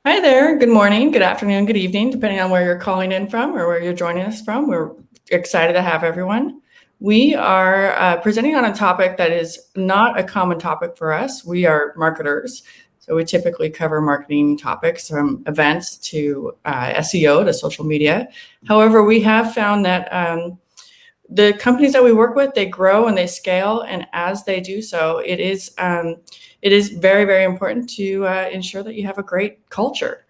Hi there. Good morning, good afternoon, good evening, depending on where you're calling in from or where you're joining us from. We're excited to have everyone. We are presenting on a topic that is not a common topic for us. We are marketers. So we typically cover marketing topics from events to SEO to social media. However, we have found that the companies that we work with, they grow and they scale, and as they do so, it is very, very important to ensure that you have a great culture.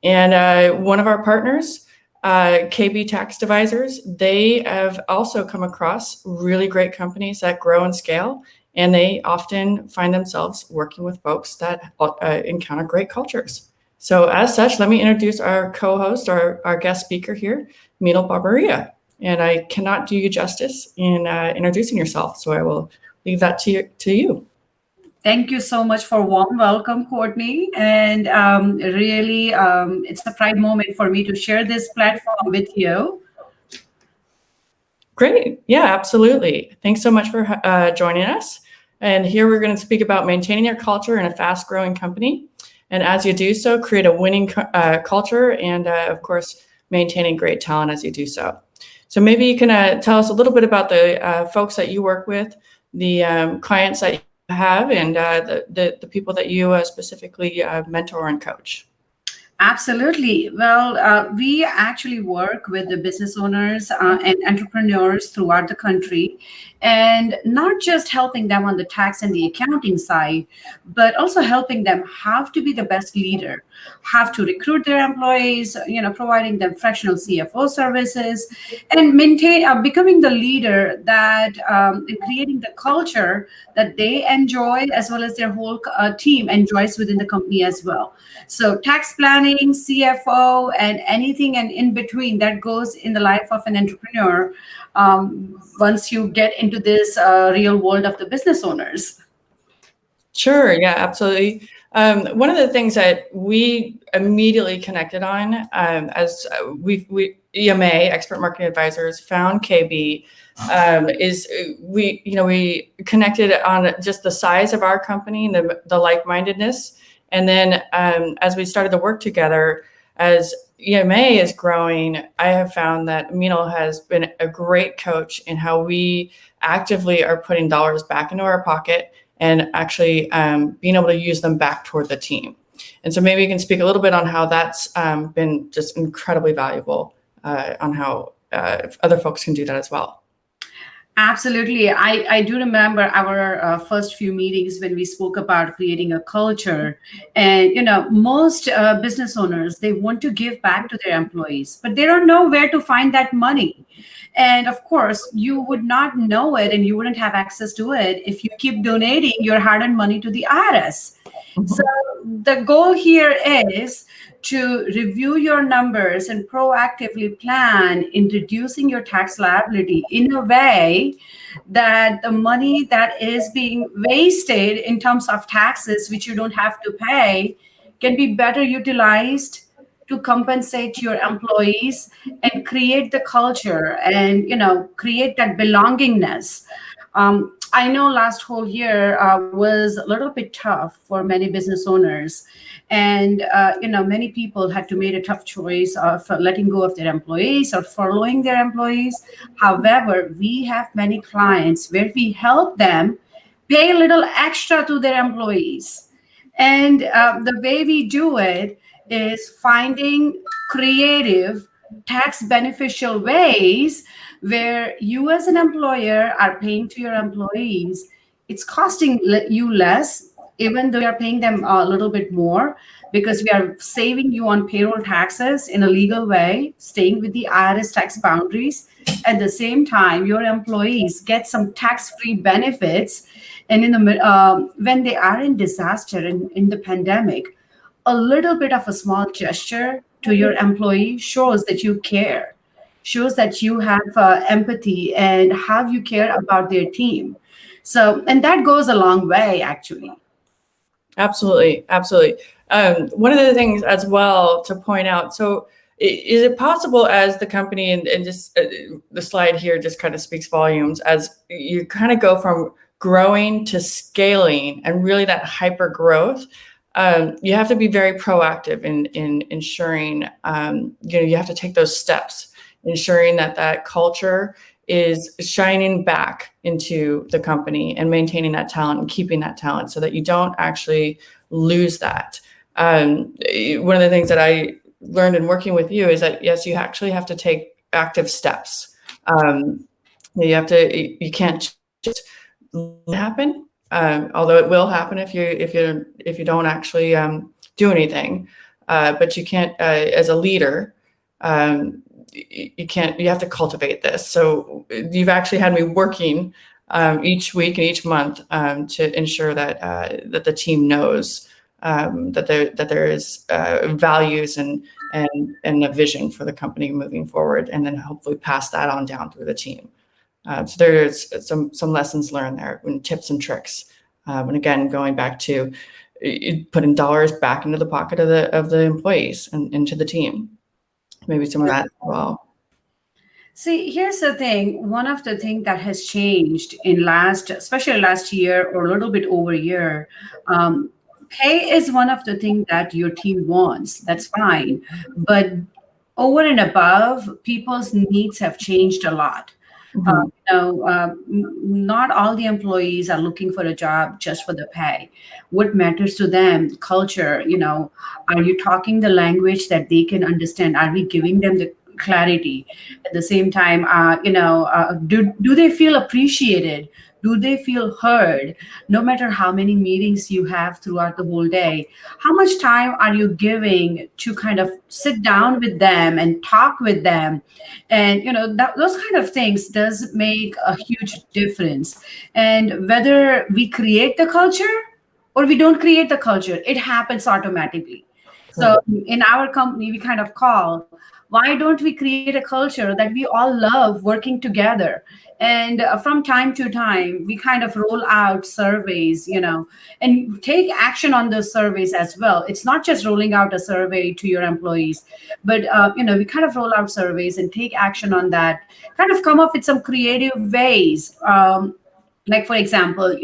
And one of our partners, KB Tax Devisors, they have also come across really great companies that grow and scale, and they often find themselves working with folks that encounter great cultures. So as such, let me introduce our co-host, our guest speaker here, Meenal Barbaria. And I cannot do you justice in introducing yourself, so I will leave that to you. Thank you so much for warm welcome, Courtney. And really, it's a pride moment for me to share this platform with you. Great. Yeah, absolutely. Thanks so much for joining us. And here we're going to speak about maintaining your culture in a fast-growing company. And as you do so, create a winning culture and, of course, maintaining great talent as you do so. So maybe you can tell us a little bit about the folks that you work with, the clients that you have, and the people that you specifically mentor and coach. Absolutely. Well, we actually work with the business owners and entrepreneurs throughout the country, and not just helping them on the tax and the accounting side, but also helping them how to be the best leader, how to recruit their employees, providing them fractional CFO services, and maintain becoming the leader that and creating the culture that they enjoy as well as their whole team enjoys within the company as well. So tax planning, CFO, and anything and in between that goes in the life of an entrepreneur once you get into this real world of the business owners. Sure. Yeah, absolutely. One of the things that we immediately connected on as we EMA, Expert Marketing Advisors, found KB is we connected on just the size of our company and the like-mindedness. And then as we started to work together, as EMA is growing, I have found that Meenal has been a great coach in how we actively are putting dollars back into our pocket and actually being able to use them back toward the team. And so maybe you can speak a little bit on how that's been just incredibly valuable on how other folks can do that as well. Absolutely. I do remember our first few meetings when we spoke about creating a culture. And, most business owners, they want to give back to their employees, but they don't know where to find that money. And of course, you would not know it and you wouldn't have access to it if you keep donating your hard earned money to the IRS. So the goal here is to review your numbers and proactively plan in reducing your tax liability in a way that the money that is being wasted in terms of taxes, which you don't have to pay, can be better utilized to compensate your employees and create the culture and create that belongingness. I know last whole year was a little bit tough for many business owners, and many people had to make a tough choice of letting go of their employees or furloughing their employees. However, we have many clients where we help them pay a little extra to their employees, and the way we do it is finding creative tax beneficial ways where you as an employer are paying to your employees. It's costing you less, even though you're paying them a little bit more, because we are saving you on payroll taxes in a legal way, staying with the IRS tax boundaries. At the same time, your employees get some tax-free benefits. And when they are in disaster in the pandemic, a little bit of a small gesture to your employee shows that you care, shows that you have empathy and how you care about their team. So, and that goes a long way, actually. Absolutely, absolutely. One of the things as well to point out, so is it possible as the company, and just the slide here just kind of speaks volumes, as you kind of go from growing to scaling and really that hyper growth, you have to be very proactive in ensuring, you have to take those steps, ensuring that culture is shining back into the company and maintaining that talent and keeping that talent so that you don't actually lose that. One of the things that I learned in working with you is that, yes, you actually have to take active steps. You can't just let it happen. Although it will happen if you don't actually do anything, but you can't, as a leader, you can't. You have to cultivate this. So you've actually had me working each week and each month to ensure that the team knows that there is values and a vision for the company moving forward, and then hopefully pass that on down through the team. So there's some lessons learned there, and tips and tricks. And again, going back to putting dollars back into the pocket of the employees and into the team. Maybe some of that as well. See, here's the thing. One of the things that has changed in especially last year or a little bit over a year, pay is one of the things that your team wants. That's fine. But over and above, people's needs have changed a lot. Not all the employees are looking for a job just for the pay. What matters to them, culture, are you talking the language that they can understand? Are we giving them the clarity? At the same time, do they feel appreciated? Do they feel heard? No matter how many meetings you have throughout the whole day, how much time are you giving to kind of sit down with them and talk with them? And those kind of things does make a huge difference. And whether we create the culture or we don't create the culture, it happens automatically. So in our company, we kind of call, why don't we create a culture that we all love working together? And from time to time, we kind of roll out surveys, and take action on those surveys as well. It's not just rolling out a survey to your employees, but, we kind of roll out surveys and take action on that, kind of come up with some creative ways. Like, for example,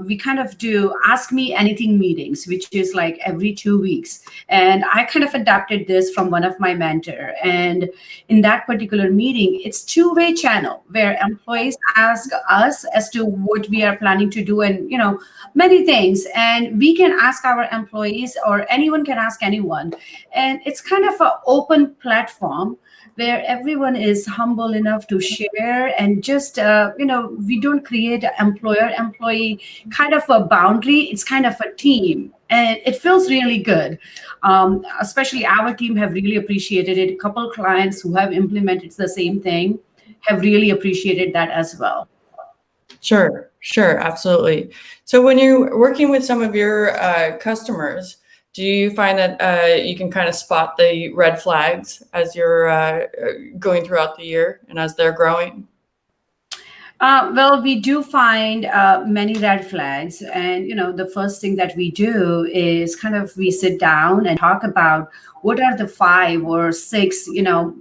we kind of do ask me anything meetings, which is like every 2 weeks. And I kind of adapted this from one of my mentor. And in that particular meeting, it's two-way channel where employees ask us as to what we are planning to do and, many things. And we can ask our employees, or anyone can ask anyone. And it's kind of an open platform where everyone is humble enough to share, and just we don't create an employer-employee kind of a boundary. It's kind of a team, and it feels really good. Especially our team have really appreciated it. A couple of clients who have implemented the same thing have really appreciated that as well. Sure, absolutely. So when you're working with some of your customers, do you find that you can kind of spot the red flags as you're going throughout the year and as they're growing? Well, we do find many red flags. And, the first thing that we do is kind of we sit down and talk about what are the 5 or 6,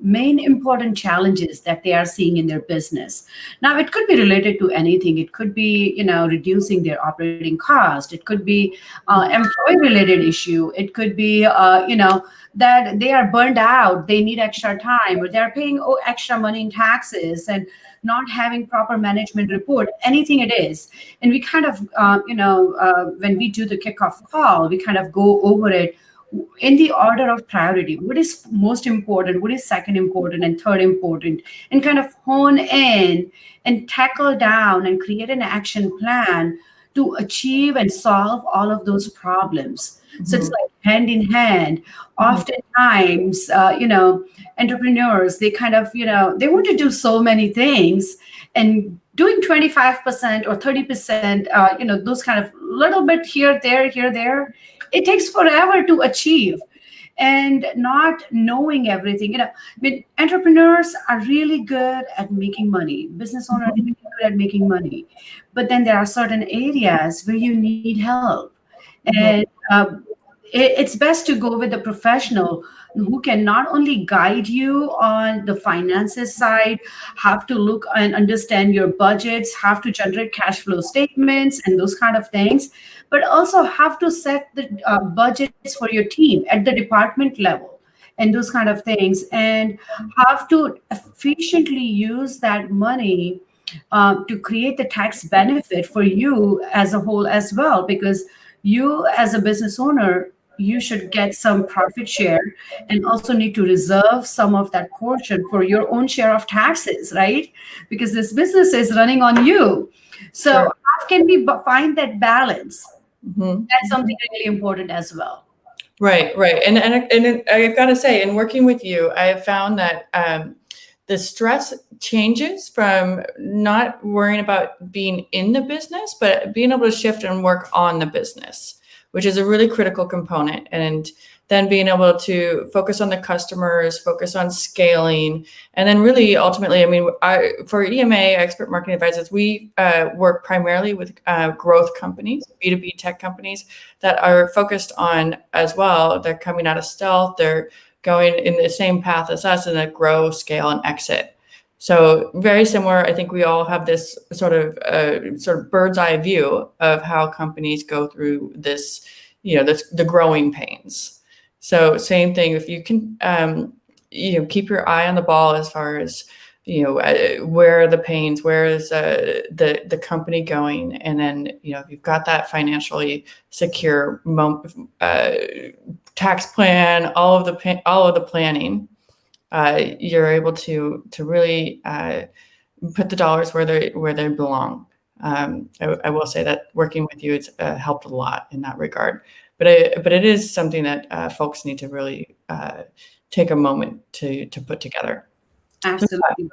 main important challenges that they are seeing in their business. Now, it could be related to anything. It could be, reducing their operating cost. It could be employee-related issue. It could be, that they are burned out. They need extra time, or they're paying extra money in taxes and not having proper management report, anything it is. And we kind of, when we do the kickoff call, we kind of go over it in the order of priority. What is most important? What is second important and third important? And kind of hone in and tackle down and create an action plan to achieve and solve all of those problems. So it's like hand in hand. Oftentimes, entrepreneurs, they kind of, they want to do so many things, and doing 25% or 30%, those kind of little bit here, there, it takes forever to achieve. And not knowing everything, entrepreneurs are really good at making money. Business owners are really good at making money, but then there are certain areas where you need help. And it's best to go with a professional who can not only guide you on the finances side, have to look and understand your budgets, have to generate cash flow statements and those kind of things, but also have to set the budgets for your team at the department level and those kind of things, and have to efficiently use that money to create the tax benefit for you as a whole as well, because you as a business owner, you should get some profit share and also need to reserve some of that portion for your own share of taxes, right? Because this business is running on you. So Sure. how can we find that balance? Mhm. That's something really important as well. Right, right. And I've got to say, in working with you, I have found that the stress changes from not worrying about being in the business, but being able to shift and work on the business, which is a really critical component. And then being able to focus on the customers, focus on scaling, and then really ultimately, I mean, for EMA, Expert Marketing Advisors, we work primarily with growth companies, B2B tech companies that are focused on as well. They're coming out of stealth. They're going in the same path as us and that grow, scale, and exit. So very similar. I think we all have this sort of bird's eye view of how companies go through this, the growing pains. So same thing. If you can, keep your eye on the ball as far as where are the pains, where is the company going, and then if you've got that financially secure tax plan, all of the planning, you're able to really put the dollars where they belong. I will say that working with you, it's helped a lot in that regard. But it is something that folks need to really take a moment to put together. Absolutely.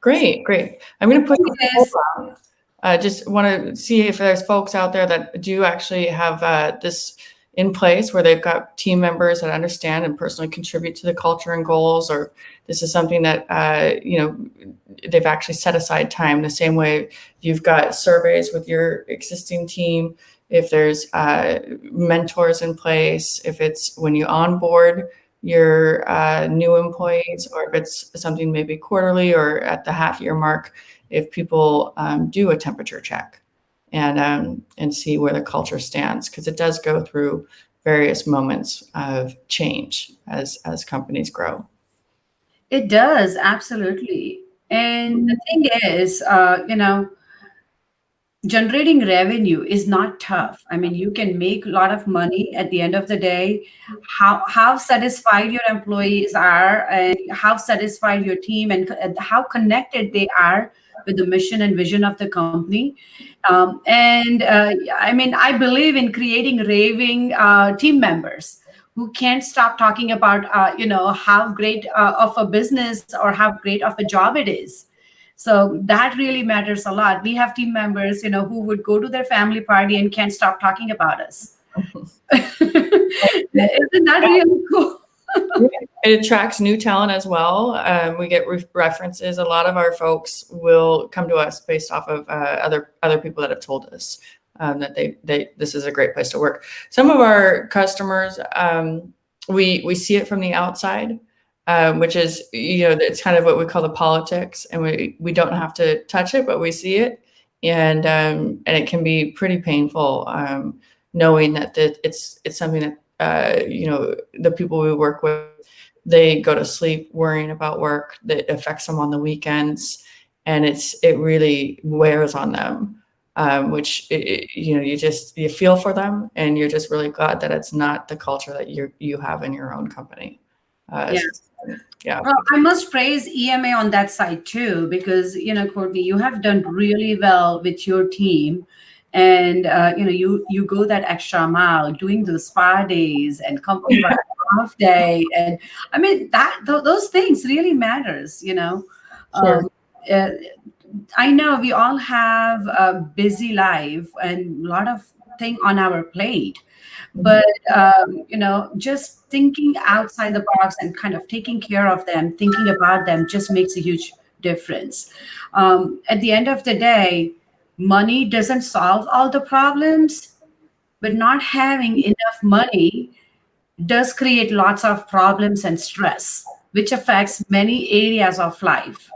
Great. I'm going to put Yes. just want to see if there's folks out there that do actually have this in place where they've got team members that understand and personally contribute to the culture and goals, or this is something that they've actually set aside time the same way you've got surveys with your existing team. If there's mentors in place, if it's when you onboard your new employees, or if it's something maybe quarterly or at the half-year mark, if people do a temperature check and see where the culture stands, because it does go through various moments of change as companies grow. It does, absolutely. And the thing is, generating revenue is not tough. I mean, you can make a lot of money at the end of the day. How satisfied your employees are, and how satisfied your team, and how connected they are with the mission and vision of the company. And I mean, I believe in creating raving team members who can't stop talking about, how great of a business or how great of a job it is. So that really matters a lot. We have team members, who would go to their family party and can't stop talking about us. Isn't that really cool? It attracts new talent as well. We get references. A lot of our folks will come to us based off of other people that have told us that this is a great place to work. Some of our customers, we see it from the outside, which is it's kind of what we call the politics, and we don't have to touch it, but we see it, and it can be pretty painful knowing that it's something that the people we work with, they go to sleep worrying about work that affects them on the weekends, and it really wears on them, which you feel for them, and you're just really glad that it's not the culture that you have in your own company. Yeah. Well, I must praise EMA on that side too, because Courtney, you have done really well with your team, and you go that extra mile doing the spa days and company off day, and I mean those things really matters. Sure. I know we all have a busy life and a lot of thing on our plate, but just thinking outside the box and kind of taking care of them, thinking about them, just makes a huge difference. At the end of the day, money doesn't solve all the problems, but not having enough money does create lots of problems and stress, which affects many areas of life.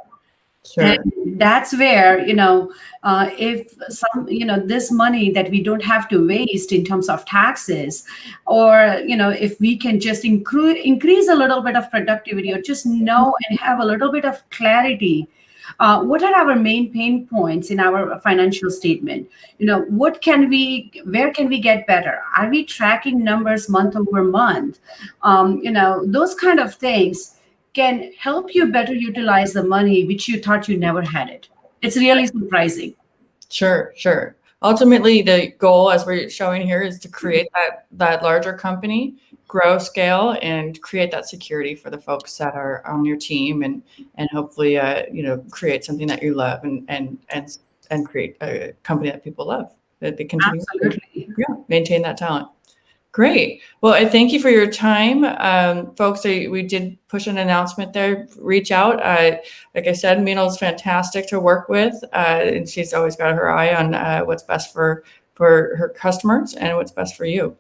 Sure. And that's where, if some, this money that we don't have to waste in terms of taxes, or, if we can just increase a little bit of productivity, or just know and have a little bit of clarity. What are our main pain points in our financial statement? Where can we get better? Are we tracking numbers month over month? Those kind of things can help you better utilize the money which you thought you never had it. It's really surprising. Sure, sure. Ultimately, the goal, as we're showing here, is to create that larger company, grow, scale, and create that security for the folks that are on your team, and hopefully, create something that you love, and create a company that people love, that they continue Absolutely. to maintain that talent. Great. Well, I thank you for your time. Folks, we did push an announcement there. Reach out. Like I said, Meenal's fantastic to work with, and she's always got her eye on what's best for her customers and what's best for you.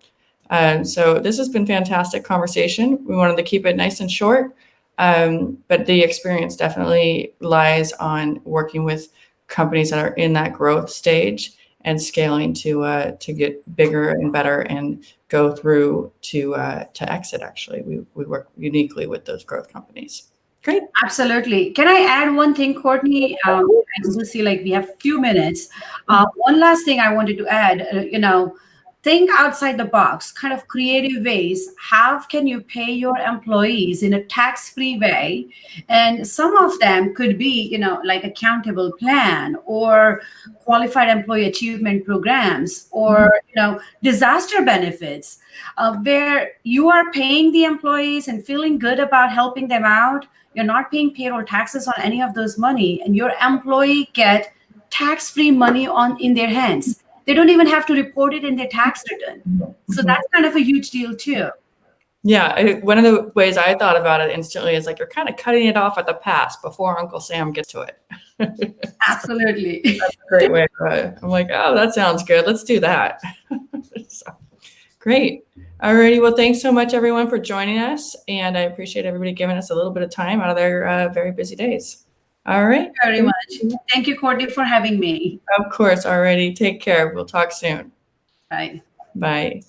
So this has been fantastic conversation. We wanted to keep it nice and short, but the experience definitely lies on working with companies that are in that growth stage and scaling to get bigger and better and go through to exit. Actually, we work uniquely with those growth companies. Great. Absolutely. Can I add one thing, Courtney? I do see like we have a few minutes. One last thing I wanted to add, think outside the box, kind of creative ways. How can you pay your employees in a tax-free way? And some of them could be, like accountable plan or qualified employee achievement programs, or, disaster benefits, where you are paying the employees and feeling good about helping them out. You're not paying payroll taxes on any of those money, and your employee get tax-free money in their hands. They don't even have to report it in their tax return. So that's kind of a huge deal too. Yeah, one of the ways I thought about it instantly is like you're kind of cutting it off at the pass before Uncle Sam gets to it. Absolutely. That's a great way to it. I'm like, oh, that sounds good. Let's do that. So, great. Alrighty. Well, thanks so much, everyone, for joining us. And I appreciate everybody giving us a little bit of time out of their very busy days. All right. Very much. Thank you, Courtney, for having me. Of course. Alrighty. Take care. We'll talk soon. Bye. Bye.